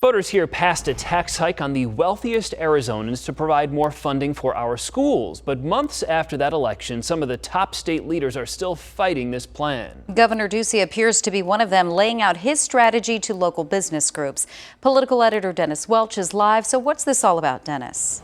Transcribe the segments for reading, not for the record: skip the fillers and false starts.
Voters here passed a tax hike on the wealthiest Arizonans to provide more funding for our schools. But months after that election, some of the top state leaders are still fighting this plan. Governor Ducey appears to be one of them, laying out his strategy to local business groups. Political editor Dennis Welch is live. So what's this all about, Dennis?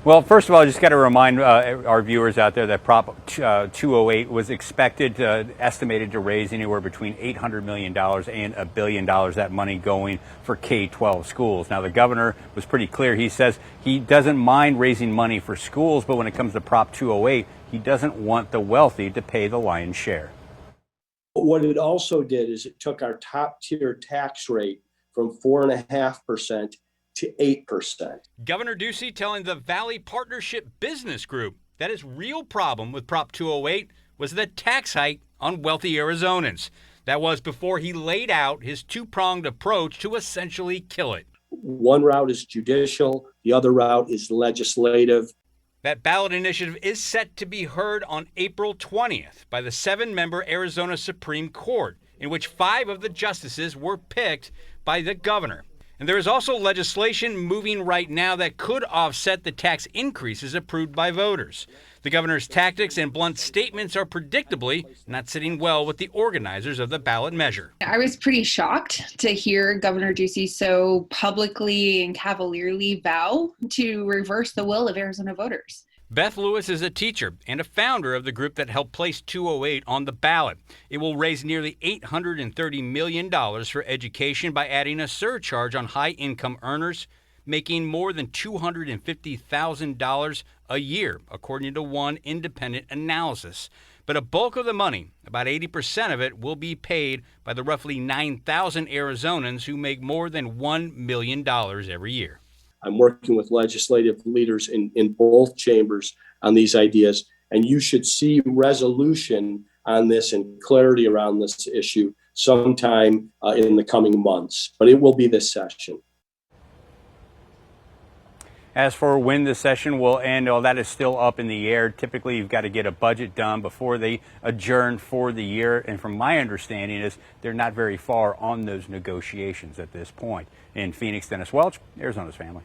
Well, first of all, I just got to remind our viewers out there that Prop 208 was estimated to raise anywhere between $800 million and $1 billion, that money going for K-12 schools. Now, the governor was pretty clear. He says he doesn't mind raising money for schools, but when it comes to Prop 208, he doesn't want the wealthy to pay the lion's share. What it also did is it took our top tier tax rate from 4.5% to 8%. Governor Ducey telling the Valley Partnership Business Group that his real problem with Prop 208 was the tax hike on wealthy Arizonans. That was before he laid out his two-pronged approach to essentially kill it. One route is judicial, the other route is legislative. That ballot initiative is set to be heard on April 20th by the 7-member Arizona Supreme Court, in which 5 of the justices were picked by the governor. And there is also legislation moving right now that could offset the tax increases approved by voters. The governor's tactics and blunt statements are predictably not sitting well with the organizers of the ballot measure. I was pretty shocked to hear Governor Ducey so publicly and cavalierly vow to reverse the will of Arizona voters. Beth Lewis is a teacher and a founder of the group that helped place 208 on the ballot. It will raise nearly $830 million for education by adding a surcharge on high-income earners, making more than $250,000 a year, according to one independent analysis. But a bulk of the money, about 80% of it, will be paid by the roughly 9,000 Arizonans who make more than $1 million every year. I'm working with legislative leaders in both chambers on these ideas, and you should see resolution on this and clarity around this issue sometime in the coming months. But it will be this session. As for when the session will end, that is still up in the air. Typically, you've got to get a budget done before they adjourn for the year. And from my understanding is they're not very far on those negotiations at this point. In Phoenix, Dennis Welch, Arizona's Family.